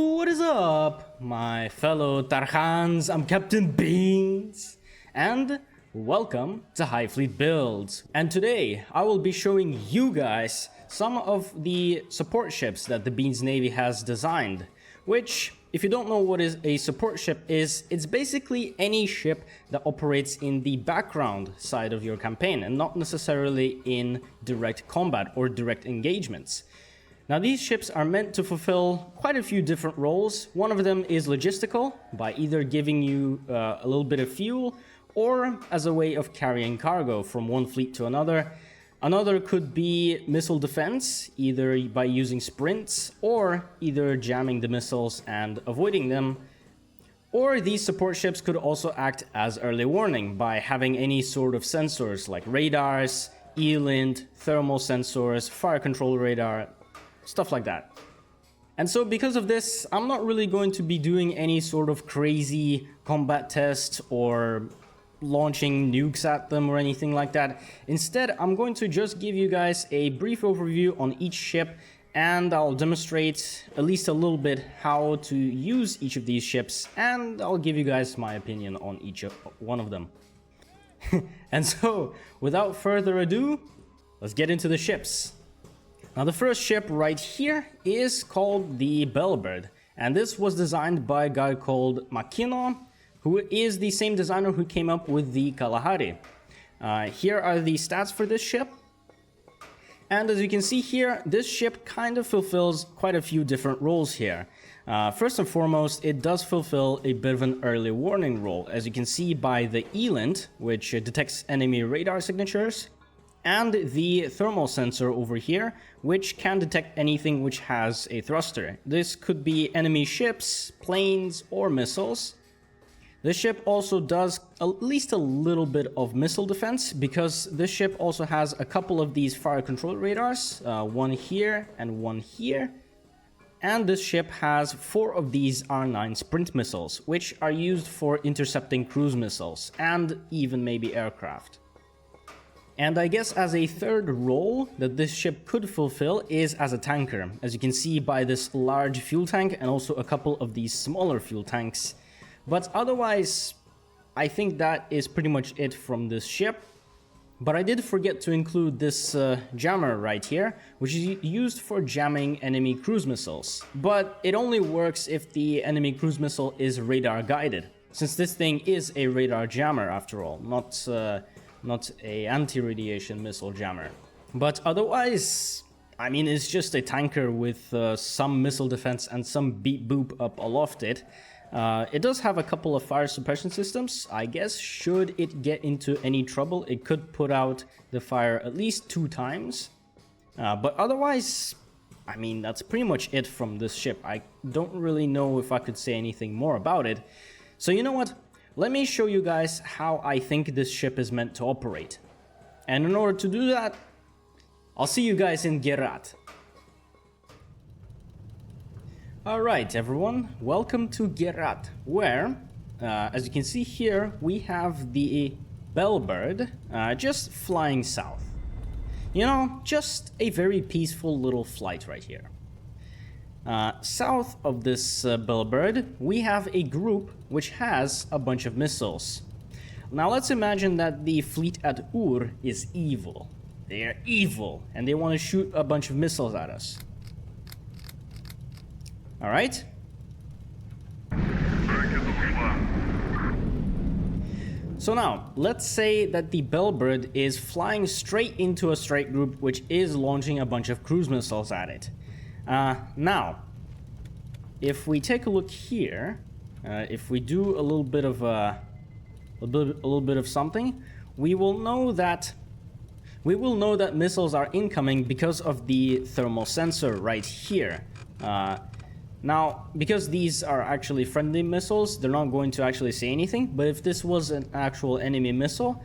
What is up, my fellow Tarhans? I'm Captain Beans, and welcome to HighFleet Builds. And today, I will be showing you guys some of the support ships that the Beans Navy has designed, which, if you don't know what a support ship is, it's basically any ship that operates in the background side of your campaign and not necessarily in direct combat or direct engagements. Now, these ships are meant to fulfill quite a few different roles. One of them is logistical, by either giving you a little bit of fuel or as a way of carrying cargo from one fleet to another. Another could be missile defense, either by using sprints or either jamming the missiles and avoiding them. Or these support ships could also act as early warning by having any sort of sensors like radars, ELINT, thermal sensors, fire control radar, stuff like that. And so because of this, I'm not really going to be doing any sort of crazy combat test or launching nukes at them or anything like that. Instead, I'm going to just give you guys a brief overview on each ship, and I'll demonstrate at least a little bit how to use each of these ships, and I'll give you guys my opinion on each one of them. And so, without further ado, let's get into the ships. Now, the first ship right here is called the Bellbird, and this was designed by a guy called Mackinaw, who is the same designer who came up with the Kalahari. Here are the stats for this ship, and as you can see here, this ship kind of fulfills quite a few different roles here. First and foremost, it does fulfill a bit of an early warning role, as you can see by the ELINT, which detects enemy radar signatures, and the thermal sensor over here, which can detect anything which has a thruster. This could be enemy ships, planes, or missiles. This ship also does at least a little bit of missile defense, because this ship also has a couple of these fire control radars, one here and one here. And this ship has 4 of these R9 sprint missiles, which are used for intercepting cruise missiles and even maybe aircraft. And I guess as a third role that this ship could fulfill is as a tanker, as you can see by this large fuel tank and also a couple of these smaller fuel tanks. But otherwise, I think that is pretty much it from this ship. But I did forget to include this jammer right here, which is used for jamming enemy cruise missiles. But it only works if the enemy cruise missile is radar guided, since this thing is a radar jammer after all, not a anti-radiation missile jammer. But otherwise, I mean, it's just a tanker with some missile defense and some beep boop up aloft it. It does have a couple of fire suppression systems. I guess should it get into any trouble, it could put out the fire at least 2 times. But otherwise, I mean, that's pretty much it from this ship. I don't really know if I could say anything more about it. So you know what? Let me show you guys how I think this ship is meant to operate. And in order to do that, I'll see you guys in Gerat. Alright everyone, welcome to Gerat, where, as you can see here, we have the Bellbird just flying south. You know, just a very peaceful little flight right here. South of this Bellbird, we have a group which has a bunch of missiles. Now let's imagine that the fleet at Ur is evil. They are evil, and they want to shoot a bunch of missiles at us. Alright? So now, let's say that the Bellbird is flying straight into a strike group which is launching a bunch of cruise missiles at it. Now, if we take a look here, if we do a little bit of something, we will know that missiles are incoming because of the thermal sensor right here. Now, because these are actually friendly missiles, they're not going to actually say anything, but if this was an actual enemy missile,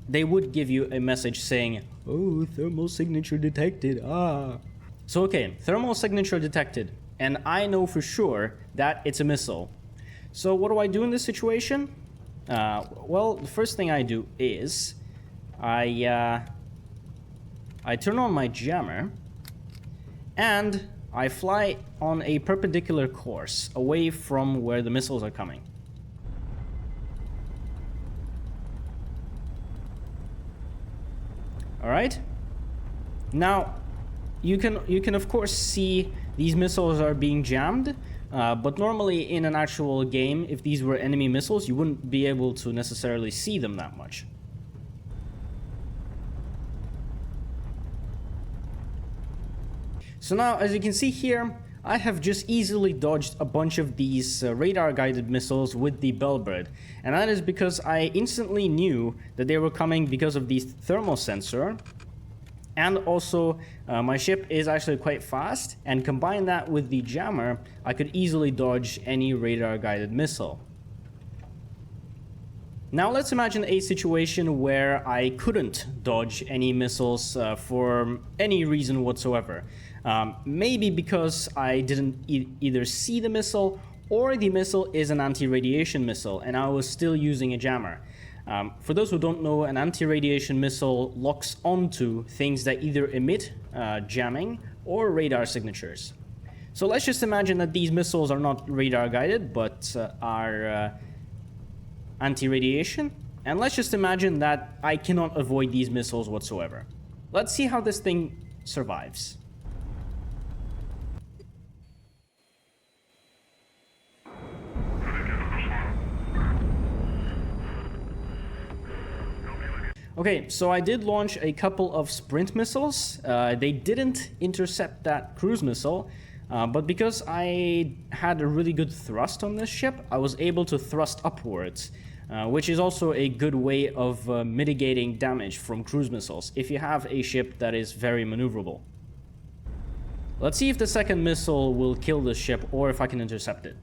they would give you a message saying, "Oh, thermal signature detected, ah." So okay, thermal signature detected, and I know for sure that it's a missile. So what do I do in this situation? Well, the first thing I do is I turn on my jammer, and I fly on a perpendicular course away from where the missiles are coming. Alright? Now, you can of course see these missiles are being jammed, but normally in an actual game, if these were enemy missiles, you wouldn't be able to necessarily see them that much. So now, as you can see here, I have just easily dodged a bunch of these radar-guided missiles with the Bellbird, and that is because I instantly knew that they were coming because of the thermal sensor, and also my ship is actually quite fast, and combine that with the jammer, I could easily dodge any radar-guided missile. Now let's imagine a situation where I couldn't dodge any missiles for any reason whatsoever. Maybe because I didn't either see the missile, or the missile is an anti-radiation missile and I was still using a jammer. For those who don't know, an anti-radiation missile locks onto things that either emit jamming or radar signatures. So let's just imagine that these missiles are not radar guided, but are anti-radiation. And let's just imagine that I cannot avoid these missiles whatsoever. Let's see how this thing survives. Okay, so I did launch a couple of sprint missiles. They didn't intercept that cruise missile, but because I had a really good thrust on this ship, I was able to thrust upwards, which is also a good way of mitigating damage from cruise missiles if you have a ship that is very maneuverable. Let's see if the second missile will kill this ship or if I can intercept it.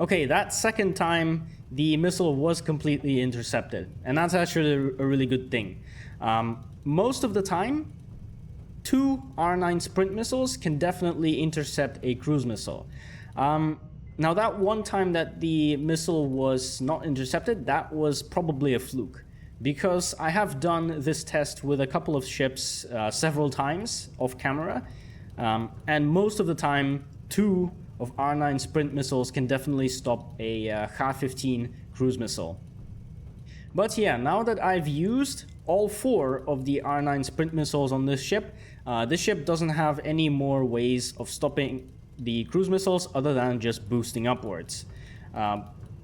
Okay, that second time the missile was completely intercepted, and that's actually a really good thing. Most of the time, 2 R9 sprint missiles can definitely intercept a cruise missile. Now that one time that the missile was not intercepted, that was probably a fluke, because I have done this test with a couple of ships several times off camera, and most of the time 2 of R9 sprint missiles can definitely stop a H-15 cruise missile. But yeah, now that I've used all 4 of the R9 sprint missiles on this ship doesn't have any more ways of stopping the cruise missiles other than just boosting upwards.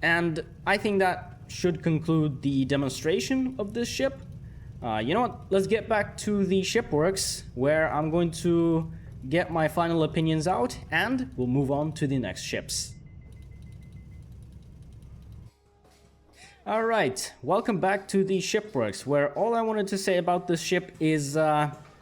And I think that should conclude the demonstration of this ship. You know what, let's get back to the shipworks, where I'm going to get my final opinions out, and we'll move on to the next ships. Alright, welcome back to the shipworks, where all I wanted to say about this ship is Wurkt.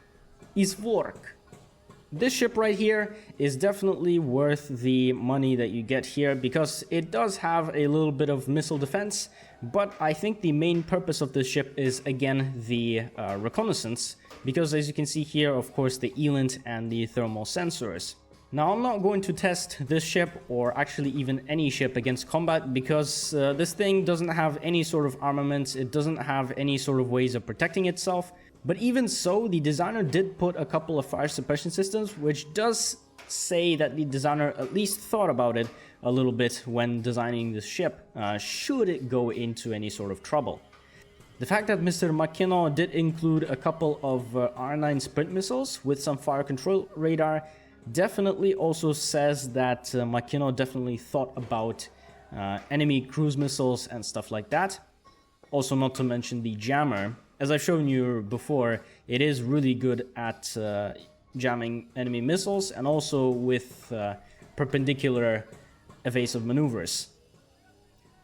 This ship right here is definitely worth the money that you get here, because it does have a little bit of missile defense, but I think the main purpose of this ship is, again, the reconnaissance, because as you can see here, of course, the ELINT and the thermal sensors. Now, I'm not going to test this ship, or actually even any ship, against combat, because this thing doesn't have any sort of armaments, it doesn't have any sort of ways of protecting itself. But even so, the designer did put a couple of fire suppression systems, which does say that the designer at least thought about it a little bit when designing this ship, should it go into any sort of trouble. The fact that Mr. Mackinaw did include a couple of R9 sprint missiles with some fire control radar definitely also says that Mackinaw definitely thought about enemy cruise missiles and stuff like that. Also, not to mention the jammer. As I've shown you before, it is really good at jamming enemy missiles, and also with perpendicular evasive maneuvers.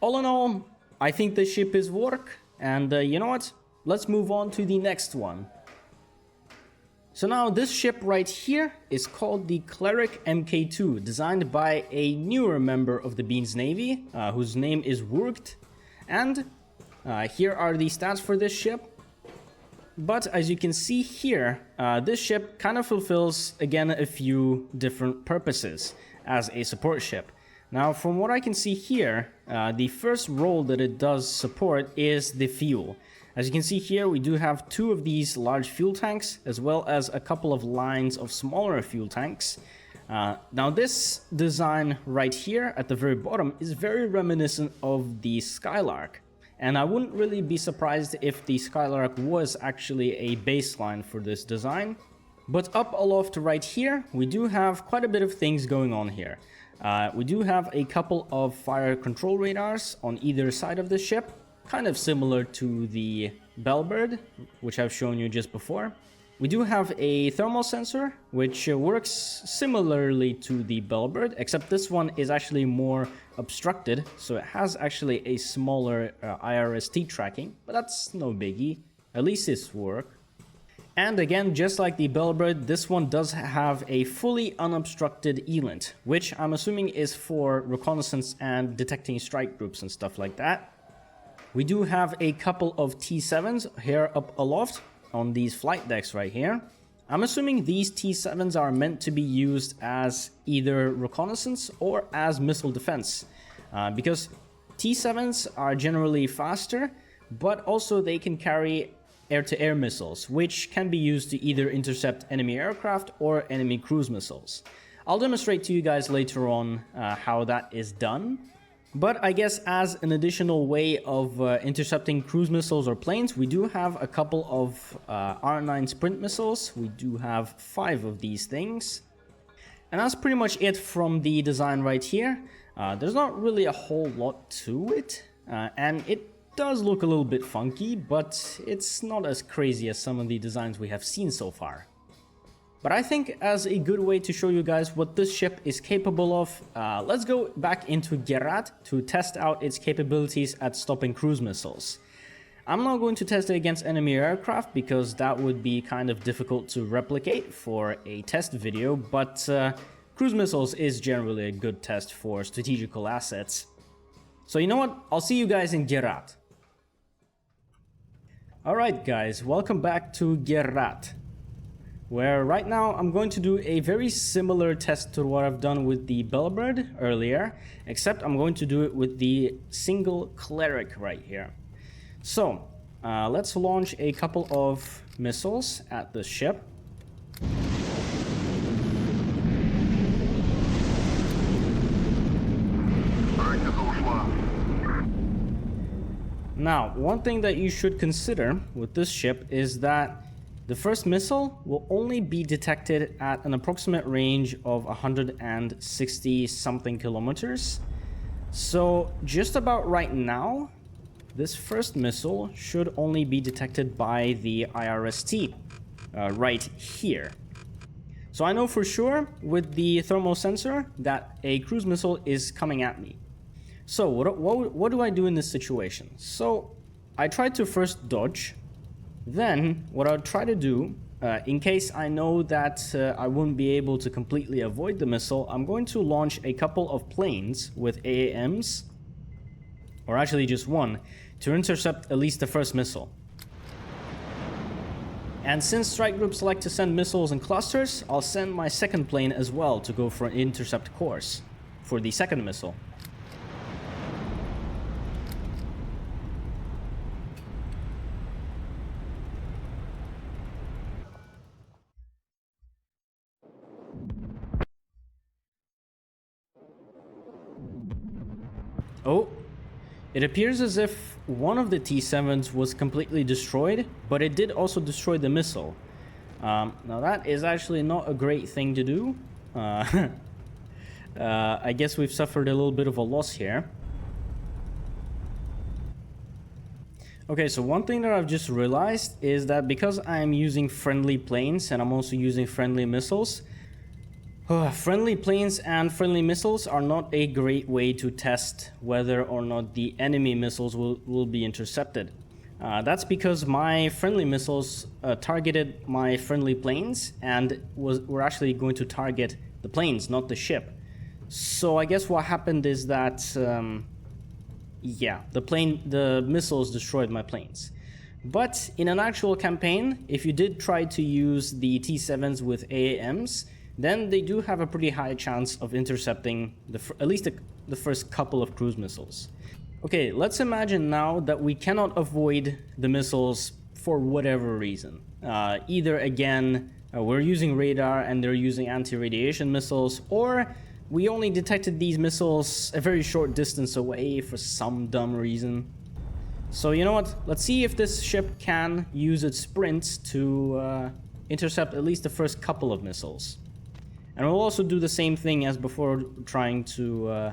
All in all, I think the ship is Wurkt, and you know what? Let's move on to the next one. So now this ship right here is called the Cleric Mk2, designed by a newer member of the Beans Navy, whose name is Wurkt, and here are the stats for this ship. But as you can see here, this ship kind of fulfills, again, a few different purposes as a support ship. Now, from what I can see here, the first role that it does support is the fuel. As you can see here, we do have 2 of these large fuel tanks, as well as a couple of lines of smaller fuel tanks. Now this design right here at the very bottom is very reminiscent of the Skylark. And I wouldn't really be surprised if the Skylark was actually a baseline for this design. But up aloft right here, we do have quite a bit of things going on here. We do have a couple of fire control radars on either side of the ship, kind of similar to the Bellbird, which I've shown you just before. We do have a thermal sensor, which works similarly to the Bellbird, except this one is actually more obstructed, so it has actually a smaller IRST tracking, but that's no biggie. At least it's work. And again, just like the Bellbird, this one does have a fully unobstructed ELINT, which I'm assuming is for reconnaissance and detecting strike groups and stuff like that. We do have a couple of T7s here up aloft on these flight decks right here. I'm assuming these T7s are meant to be used as either reconnaissance or as missile defense, because T7s are generally faster, but also they can carry air-to-air missiles, which can be used to either intercept enemy aircraft or enemy cruise missiles. I'll demonstrate to you guys later on how that is done. But I guess as an additional way of intercepting cruise missiles or planes, we do have a couple of R9 Sprint missiles. We do have 5 of these things. And that's pretty much it from the design right here. There's not really a whole lot to it, and it does look a little bit funky, but it's not as crazy as some of the designs we have seen so far. But I think as a good way to show you guys what this ship is capable of, let's go back into Gerat to test out its capabilities at stopping cruise missiles. I'm not going to test it against enemy aircraft because that would be kind of difficult to replicate for a test video, but cruise missiles is generally a good test for strategical assets. So you know what? I'll see you guys in Gerat. Alright guys, welcome back to Gerat, where right now I'm going to do a very similar test to what I've done with the Bellbird earlier, except I'm going to do it with the single Cleric right here. So, let's launch a couple of missiles at the ship. Now, one thing that you should consider with this ship is that the first missile will only be detected at an approximate range of 160 something kilometers. So just about right now, this first missile should only be detected by the IRST right here. So I know for sure with the thermal sensor that a cruise missile is coming at me. So what do I do in this situation? So I try to first dodge. Then what I'll try to do, in case I know that I won't be able to completely avoid the missile, I'm going to launch a couple of planes with AAMs, or actually just one, to intercept at least the first missile. And since strike groups like to send missiles in clusters, I'll send my second plane as well to go for an intercept course for the second missile. Oh, it appears as if one of the T7s was completely destroyed, but it did also destroy the missile. Now that is actually not a great thing to do. I guess we've suffered a little bit of a loss here. Okay, so one thing that I've just realized is that because I am using friendly planes and I'm also using friendly missiles, friendly planes and friendly missiles are not a great way to test whether or not the enemy missiles will be intercepted. That's because my friendly missiles targeted my friendly planes and were actually going to target the planes, not the ship. So I guess what happened is that, yeah, the missiles destroyed my planes. But in an actual campaign, if you did try to use the T7s with AAMs, then they do have a pretty high chance of intercepting at least the first couple of cruise missiles. Okay, let's imagine now that we cannot avoid the missiles for whatever reason. Either again, we're using radar and they're using anti-radiation missiles, or we only detected these missiles a very short distance away for some dumb reason. So you know what, let's see if this ship can use its sprints to intercept at least the first couple of missiles. And we'll also do the same thing as before, trying to...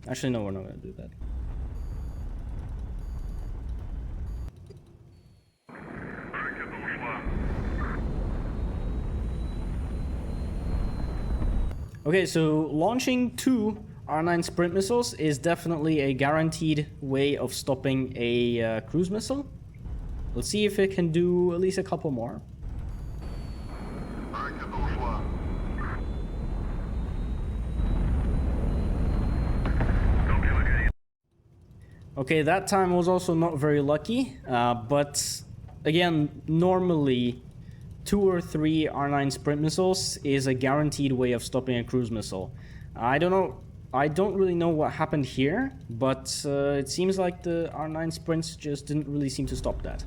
actually, no, we're not going to do that. Okay, so launching 2 R9 sprint missiles is definitely a guaranteed way of stopping a cruise missile. Let's see if it can do at least a couple more. Okay, that time was also not very lucky, but again, normally 2 or 3 R9 sprint missiles is a guaranteed way of stopping a cruise missile. I don't really know what happened here, but it seems like the R9 sprints just didn't really seem to stop that.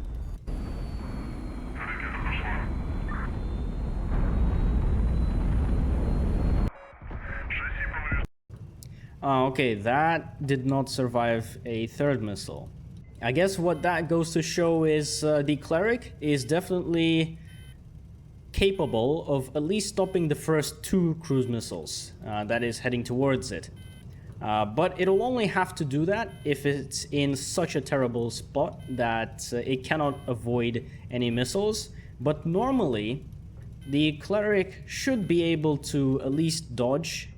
Okay, that did not survive a 3rd missile. I guess what that goes to show is the Cleric is definitely capable of at least stopping the first 2 cruise missiles that is heading towards it. But it'll only have to do that if it's in such a terrible spot that it cannot avoid any missiles. But normally, the Cleric should be able to at least dodge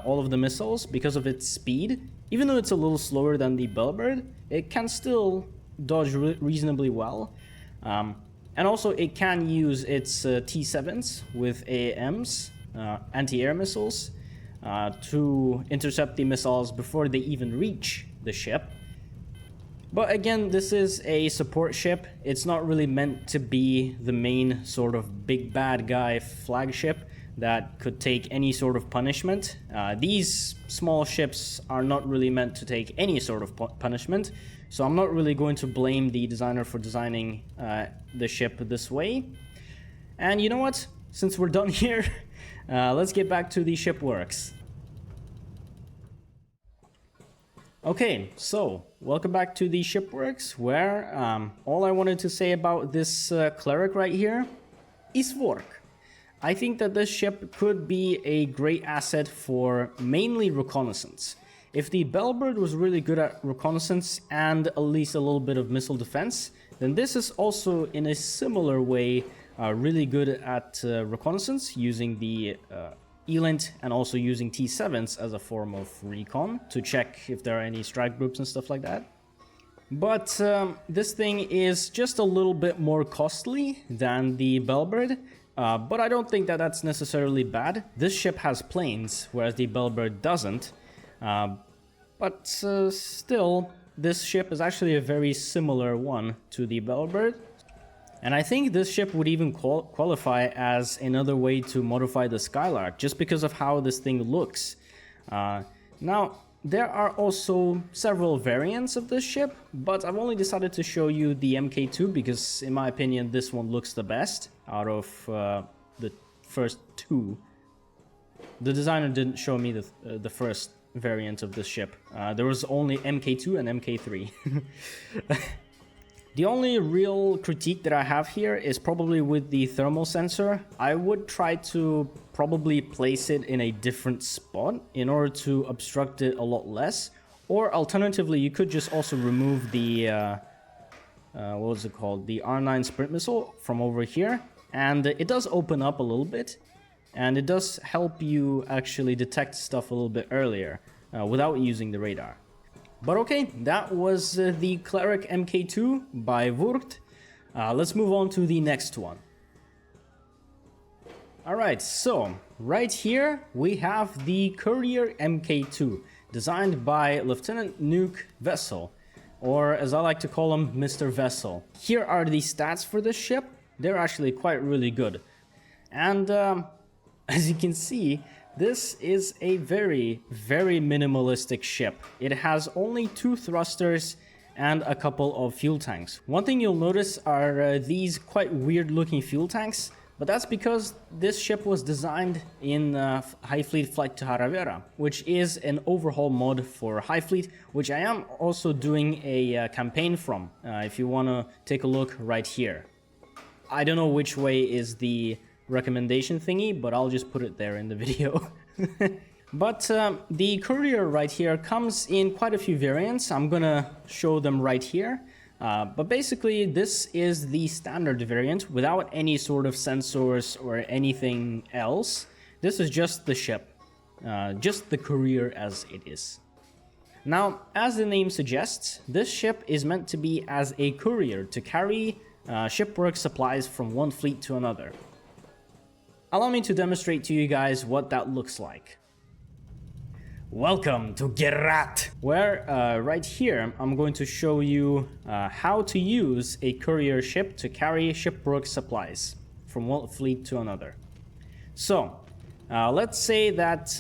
all of the missiles because of its speed. Even though it's a little slower than the Bellbird, it can still dodge reasonably well. And also it can use its T7s with AAMs, anti-air missiles, to intercept the missiles before they even reach the ship. But again, this is a support ship. It's not really meant to be the main sort of big bad guy flagship that could take any sort of punishment. These small ships are not really meant to take any sort of punishment, so I'm not really going to blame the designer for designing the ship this way. And you know what? Since we're done here, let's get back to the ship works. Okay, so welcome back to the shipworks, where all I wanted to say about this Cleric right here is Wurkt. I think that this ship could be a great asset for mainly reconnaissance. If the Bellbird was really good at reconnaissance and at least a little bit of missile defense, then this is also in a similar way really good at reconnaissance, using the ELINT and also using T7s as a form of recon to check if there are any strike groups and stuff like that. But this thing is just a little bit more costly than the Bellbird. But I don't think that that's necessarily bad. This ship has planes, whereas the Bellbird doesn't. But still, this ship is actually a very similar one to the Bellbird. And I think this ship would even qualify as another way to modify the Skylark, just because of how this thing looks. Now, there are also several variants of this ship, but I've only decided to show you the Mk2 because, in my opinion, this one looks the best out of the first 2. The designer didn't show me the first variant of this ship. There was only Mk2 and Mk3. The only real critique that I have here is probably with the thermal sensor. I would try to probably place it in a different spot in order to obstruct it a lot less. Or alternatively, you could just also remove the, what was it called? The R9 sprint missile from over here. And it does open up a little bit. And it does help you actually detect stuff a little bit earlier without using the radar. But okay, that was the Cleric Mk2 by Wurkt. Let's move on to the next one. Alright, so right here we have the Courier Mk2, designed by Lieutenant Noek Vessel, or as I like to call him, Mr. Vessel. Here are the stats for this ship. They're actually quite really good. And as you can see, This is a very, very minimalistic ship. It has only 2 thrusters and a couple of fuel tanks. One thing you'll notice are these quite weird looking fuel tanks, but that's because this ship was designed in HighFleet Flight to Haravera, which is an overhaul mod for HighFleet, which I am also doing a campaign from, if you want to take a look right here. I don't know which way is the recommendation thingy, but I'll just put it there in the video. But the Courier right here comes in quite a few variants. I'm gonna show them right here. But basically this is the standard variant without any sort of sensors or anything else. This is just the ship, just the Courier as it is. Now, as the name suggests, this ship is meant to be as a courier to carry shipwork supplies from one fleet to another. Allow me to demonstrate to you guys what that looks like. Welcome to Gerat, where right here I'm going to show you how to use a courier ship to carry shipwork supplies from one fleet to another. So let's say that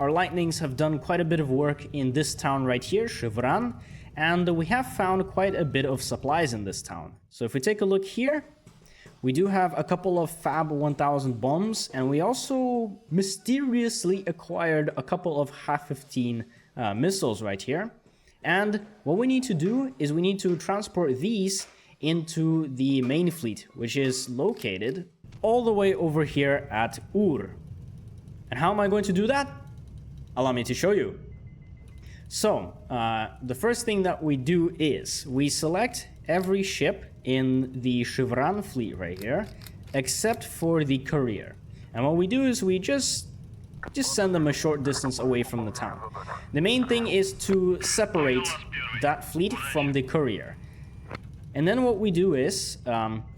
our lightnings have done quite a bit of work in this town right here, Shivran, and we have found quite a bit of supplies in this town. So if we take a look here, we do have a couple of Fab 1000 bombs, and we also mysteriously acquired a couple of HA-15 missiles right here. And what we need to do is we need to transport these into the main fleet, which is located all the way over here at Ur. And how am I going to do that? Allow me to show you. So, the first thing that we do is we select every ship in the Shivran fleet right here, except for the Courier. And what we do is we just send them a short distance away from the town. The main thing is to separate that fleet from the Courier. And then what we do is,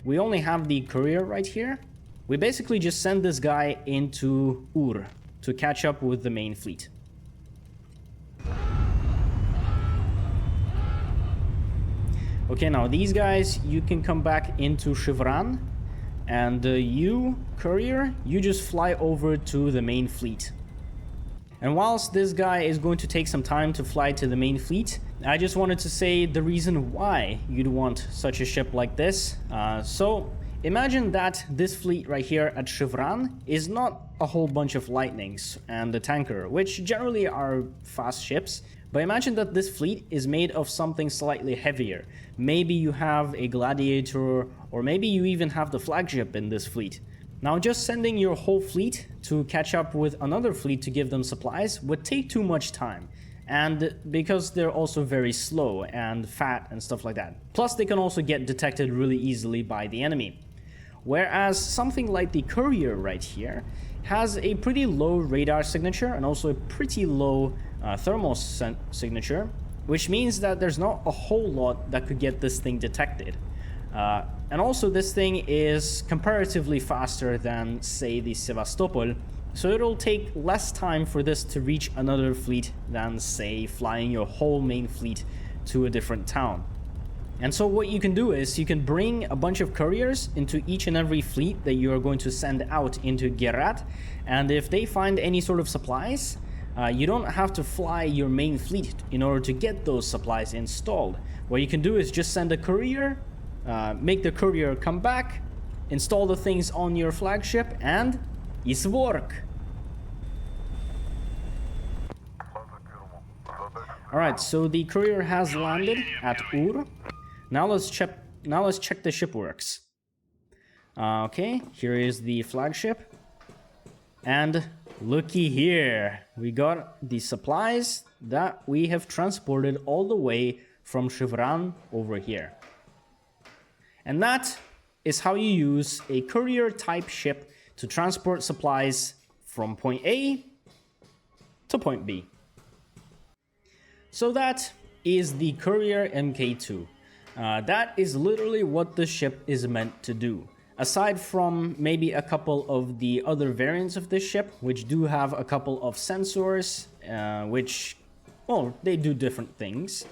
we only have the Courier right here. We basically just send this guy into Ur to catch up with the main fleet. Okay, now these guys, you can come back into Shivran, and you, Courier, you just fly over to the main fleet. And whilst this guy is going to take some time to fly to the main fleet, I just wanted to say the reason why you'd want such a ship like this. So imagine that this fleet right here at Shivran is not a whole bunch of lightnings and a tanker, which generally are fast ships. But imagine that this fleet is made of something slightly heavier. Maybe you have a gladiator, or maybe you even have the flagship in this fleet. Now, just sending your whole fleet to catch up with another fleet to give them supplies would take too much time. And because they're also very slow and fat and stuff like that. Plus, they can also get detected really easily by the enemy. Whereas something like the Courier right here has a pretty low radar signature and also a pretty low thermal signature, which means that there's not a whole lot that could get this thing detected. And also this thing is comparatively faster than, say, the Sevastopol, so it'll take less time for this to reach another fleet than, say, flying your whole main fleet to a different town. And so what you can do is you can bring a bunch of couriers into each and every fleet that you are going to send out into Gerat, and if they find any sort of supplies, you don't have to fly your main fleet in order to get those supplies installed. What you can do is just send a courier, make the courier come back, install the things on your flagship, and it's work. Alright, so the courier has landed at Ur. Now let's check the shipworks. Okay, here is the flagship. And looky here, we got the supplies that we have transported all the way from Shivran over here. And that is how you use a courier type ship to transport supplies from point A to point B. So that is the Courier Mk2. That is literally what the ship is meant to do. Aside from maybe a couple of the other variants of this ship, which do have a couple of sensors, which, well, they do different things.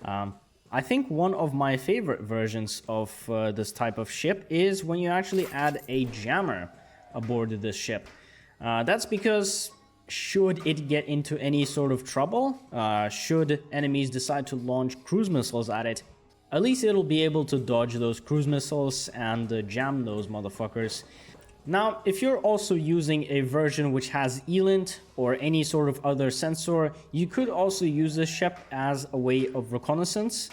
I think one of my favorite versions of this type of ship is when you actually add a jammer aboard this ship. That's because should it get into any sort of trouble, should enemies decide to launch cruise missiles at it, at least it'll be able to dodge those cruise missiles and jam those motherfuckers. Now, if you're also using a version which has ELINT or any sort of other sensor, you could also use this ship as a way of reconnaissance.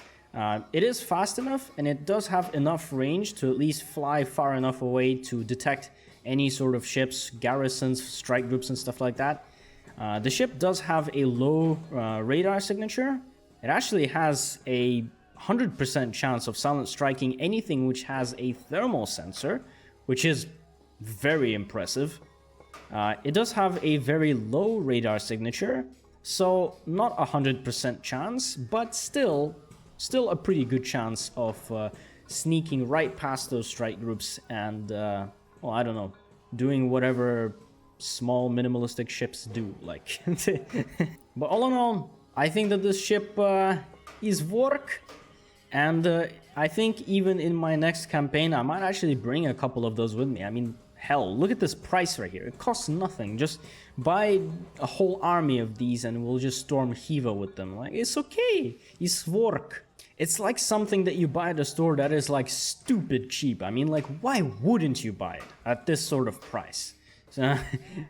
It is fast enough and it does have enough range to at least fly far enough away to detect any sort of ships, garrisons, strike groups and stuff like that. The ship does have a low radar signature. It actually has a 100% chance of silent striking anything which has a thermal sensor, which is very impressive. It does have a very low radar signature, so not 100% chance, but still a pretty good chance of sneaking right past those strike groups and, well, I don't know, doing whatever small minimalistic ships do, like. But all in all, I think that this ship is Wurkt, and I think even in my next campaign, I might actually bring a couple of those with me. I mean, hell, look at this price right here. It costs nothing. Just buy a whole army of these and we'll just storm Hiva with them. Like, it's okay. It's Wurkt. It's like something that you buy at a store that is like stupid cheap. I mean, like, why wouldn't you buy it at this sort of price? So,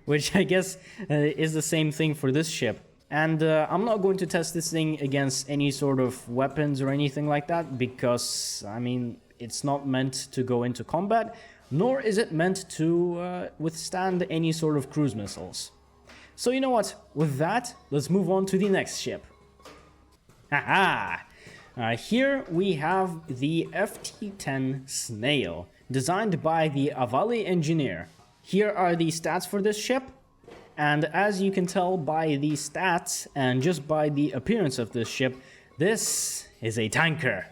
which I guess is the same thing for this ship. And I'm not going to test this thing against any sort of weapons or anything like that because, I mean, it's not meant to go into combat, nor is it meant to withstand any sort of cruise missiles. So you know what? With that, let's move on to the next ship. Haha! Here we have the FT-10 Snail, designed by the TheAvaliEngineer. Here are the stats for this ship, and as you can tell by the stats and just by the appearance of this ship, this is a tanker.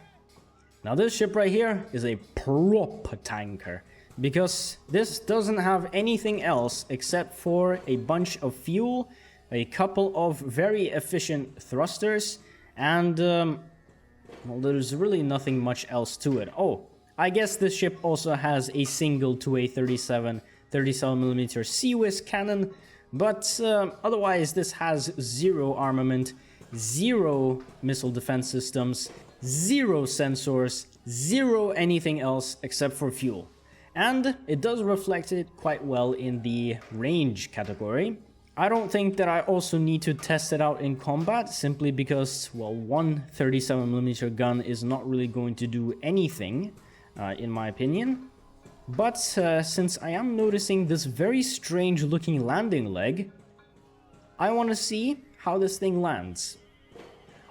Now this ship right here is a proper tanker, because this doesn't have anything else except for a bunch of fuel, a couple of very efficient thrusters, and well, there's really nothing much else to it. Oh, I guess this ship also has a single 2A37 37mm CWIS cannon, but otherwise this has zero armament, zero missile defense systems, zero sensors, zero anything else except for fuel. And it does reflect it quite well in the range category. I don't think that I also need to test it out in combat, simply because, well, one 37mm gun is not really going to do anything, in my opinion. But since I am noticing this very strange looking landing leg, I want to see how this thing lands.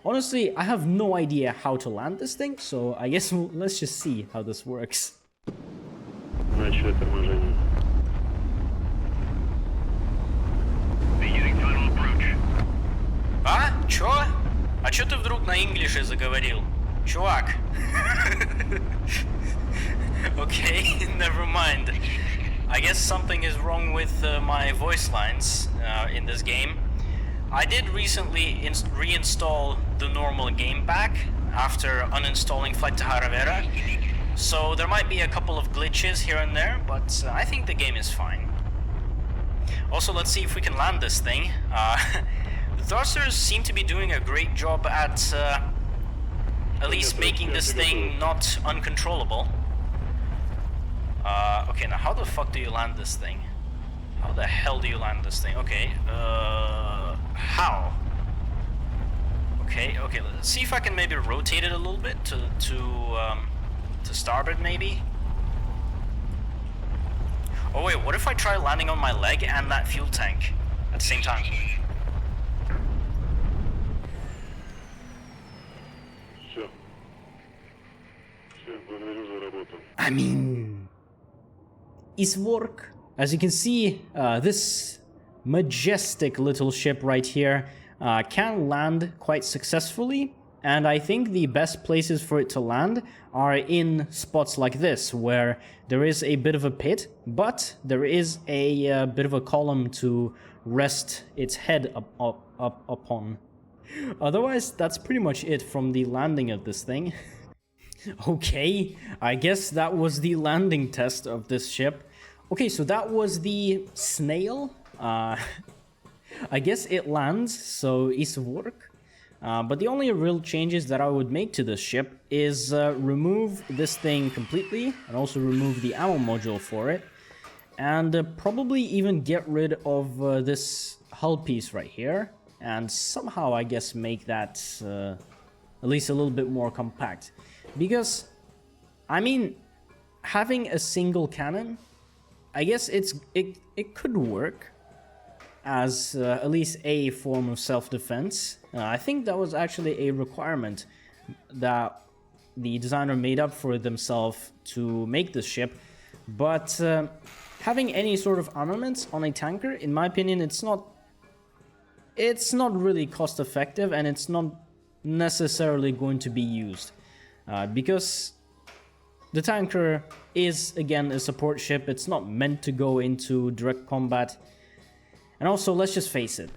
Honestly, I have no idea how to land this thing, so I guess let's just see how this works. Начали торможение. А? Чё? А чё ты вдруг на инглише заговорил? Чувак. Okay, never mind. I guess something is wrong with my voice lines in this game. I did recently reinstall the normal game pack after uninstalling Flight to Haravera, so there might be a couple of glitches here and there, but I think the game is fine. Also, let's see if we can land this thing. The thrusters seem to be doing a great job at least making this thing not uncontrollable. Okay, now how the fuck do you land this thing? How the hell do you land this thing? Okay, how? Okay, let's see if I can maybe rotate it a little bit to starboard maybe? Oh wait, what if I try landing on my leg and that fuel tank at the same time? Все. Все, благодарю за работу. I mean, it's Wurkt. As you can see, this majestic little ship right here can land quite successfit, and I think the best places for it to land are in spots like this, where there is a bit of a pit, but there is a bit of a column to rest its head upon. Otherwise, that's pretty much it from the landing of this thing. Okay, I guess that was the landing test of this ship. Okay, so that was the Snail. I guess it lands, so it's Wurkt. But the only real changes that I would make to this ship is remove this thing completely and also remove the ammo module for it. And probably even get rid of this hull piece right here. And somehow, I guess, make that at least a little bit more compact. Because, I mean, having a single cannon, I guess it could work as at least a form of self-defense. I think that was actually a requirement that the designer made up for themselves to make this ship. But having any sort of armaments on a tanker, in my opinion, it's not really cost effective, and it's not necessarily going to be used. Because the tanker is, again, a support ship. It's not meant to go into direct combat. And also, let's just face it,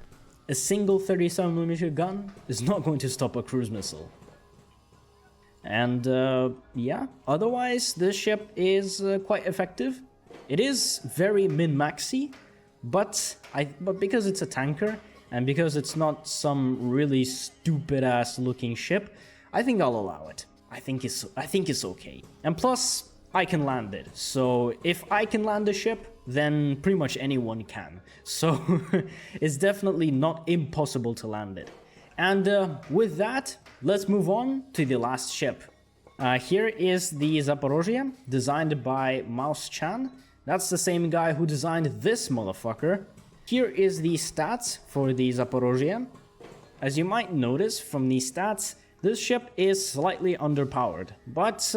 a single 37mm gun is not going to stop a cruise missile. And yeah, otherwise this ship is quite effective. It is very min-maxy, but because it's a tanker and because it's not some really stupid-ass looking ship, I think I'll allow it. I think it's okay. And plus, I can land it. So if I can land a ship, then pretty much anyone can. So it's definitely not impossible to land it. And with that, let's move on to the last ship. Here is the Zaporizhia, designed by Mouse-chan. That's the same guy who designed this motherfucker. Here is the stats for the Zaporizhia. As you might notice from the stats, this ship is slightly underpowered. But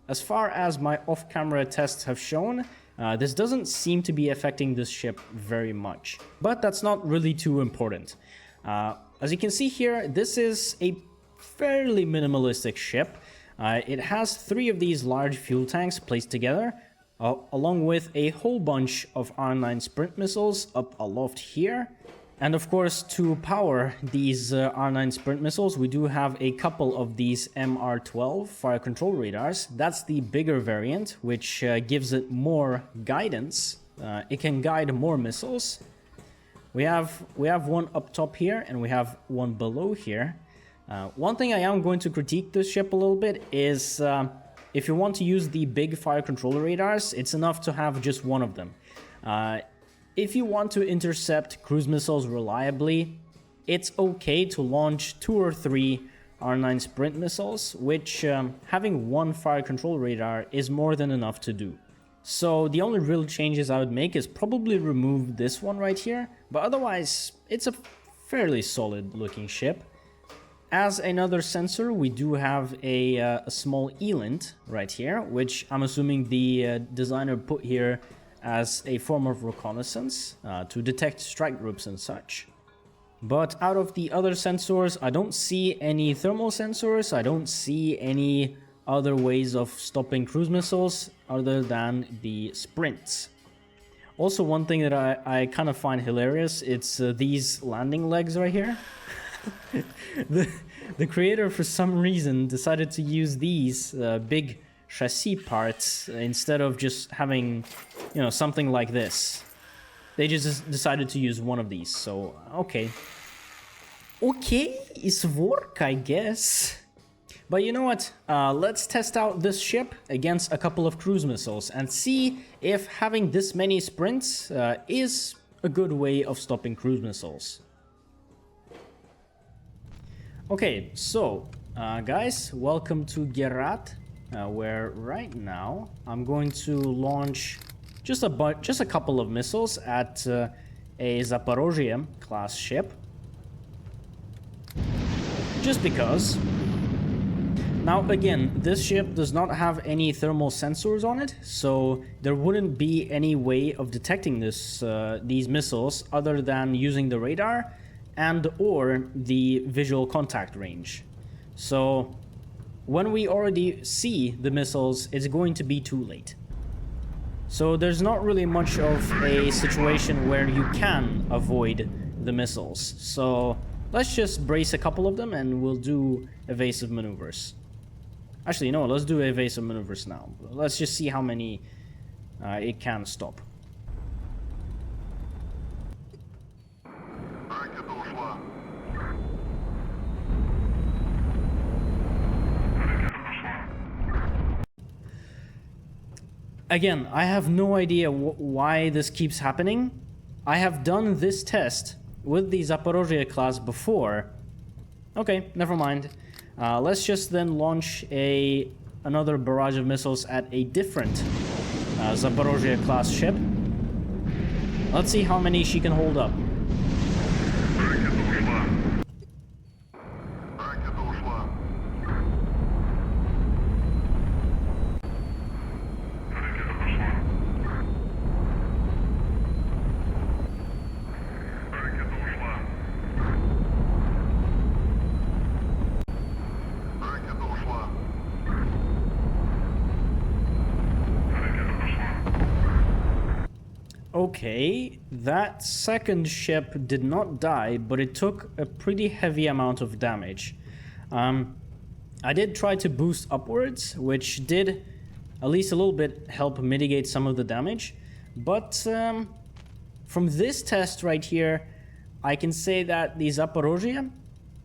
as far as my off-camera tests have shown, this doesn't seem to be affecting this ship very much. But that's not really too important. As you can see here, this is a fairly minimalistic ship. It has 3 of these large fuel tanks placed together, along with a whole bunch of R9 sprint missiles up aloft here. And of course, to power these R9 sprint missiles, we do have a couple of these MR12 fire control radars. That's the bigger variant, which gives it more guidance. It can guide more missiles. We have one up top here, and we have one below here. One thing I am going to critique this ship a little bit is if you want to use the big fire control radars, it's enough to have just one of them. If you want to intercept cruise missiles reliably, it's okay to launch 2 or 3 R9 sprint missiles, which having one fire control radar is more than enough to do. So the only real changes I would make is probably remove this one right here, but otherwise it's a fairly solid looking ship. As another sensor, we do have a small ELINT right here, which I'm assuming the designer put here as a form of reconnaissance to detect strike groups and such. But out of the other sensors, I don't see any thermal sensors, I don't see any other ways of stopping cruise missiles other than the sprints. Also, one thing that I kind of find hilarious, it's these landing legs right here. The creator, for some reason, decided to use these big chassis parts instead of just having, you know, something like this. They just decided to use one of these, so okay. Okay, it's Wurkt, I guess. But you know what? Let's test out this ship against a couple of cruise missiles and see if having this many sprints is a good way of stopping cruise missiles. Okay, so guys, welcome to Gerat, where right now I'm going to launch just a couple of missiles at a Zaporizhia class ship. Just because. Now again, this ship does not have any thermal sensors on it, so there wouldn't be any way of detecting these missiles other than using the radar and or the visual contact range. So when we already see the missiles, it's going to be too late. So there's not really much of a situation where you can avoid the missiles. So let's just brace a couple of them and we'll do evasive maneuvers. Actually, no, let's do evasive maneuvers now. Let's just see how many it can stop. Again, I have no idea why this keeps happening. I have done this test with the Zaporizhia class before. Okay, never mind. Let's just then launch another barrage of missiles at a different Zaporizhia class ship. Let's see how many she can hold up. Okay, that second ship did not die, but it took a pretty heavy amount of damage. I did try to boost upwards, which did at least a little bit help mitigate some of the damage. But from this test right here, I can say that the Zaporizhia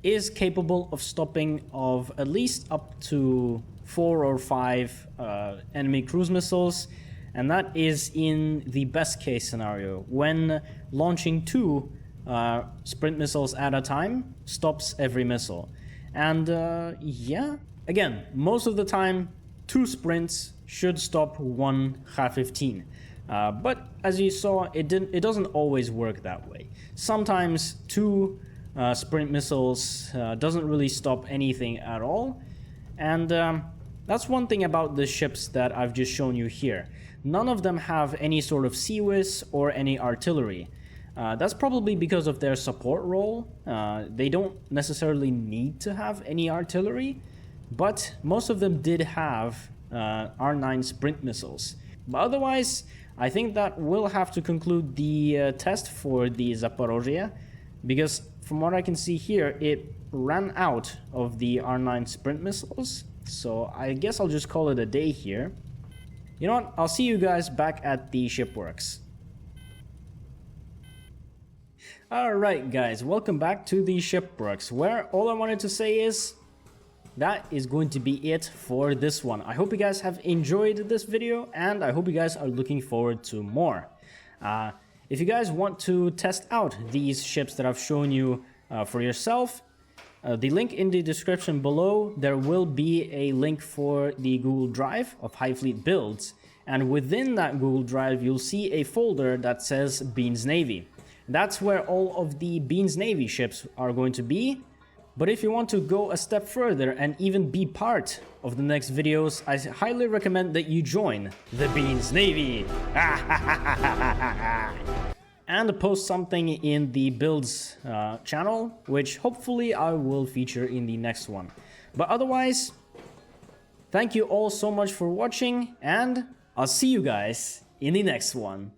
is capable of stopping of at least up to 4 or 5 enemy cruise missiles. And that is in the best case scenario, when launching 2 sprint missiles at a time stops every missile. And yeah, again, most of the time 2 sprints should stop 1 H-15. But as you saw, it doesn't always work that way. Sometimes 2 sprint missiles doesn't really stop anything at all. And that's one thing about the ships that I've just shown you here. None of them have any sort of CWIS or any artillery. That's probably because of their support role. They don't necessarily need to have any artillery, but most of them did have R9 sprint missiles. But otherwise, I think that we'll have to conclude the test for the Zaporizhia, because from what I can see here, it ran out of the R9 sprint missiles. So I guess I'll just call it a day here. You know what? I'll see you guys back at the shipworks. Alright guys, welcome back to the shipworks, where all I wanted to say is that is going to be it for this one. I hope you guys have enjoyed this video, and I hope you guys are looking forward to more. If you guys want to test out these ships that I've shown you for yourself, the link in the description below, there will be a link for the Google Drive of HighFleet builds. And within that Google Drive, you'll see a folder that says Beans Navy. That's where all of the Beans Navy ships are going to be. But if you want to go a step further and even be part of the next videos, I highly recommend that you join the Beans Navy. And post something in the builds channel, which hopefully I will feature in the next one. But otherwise, thank you all so much for watching, and I'll see you guys in the next one.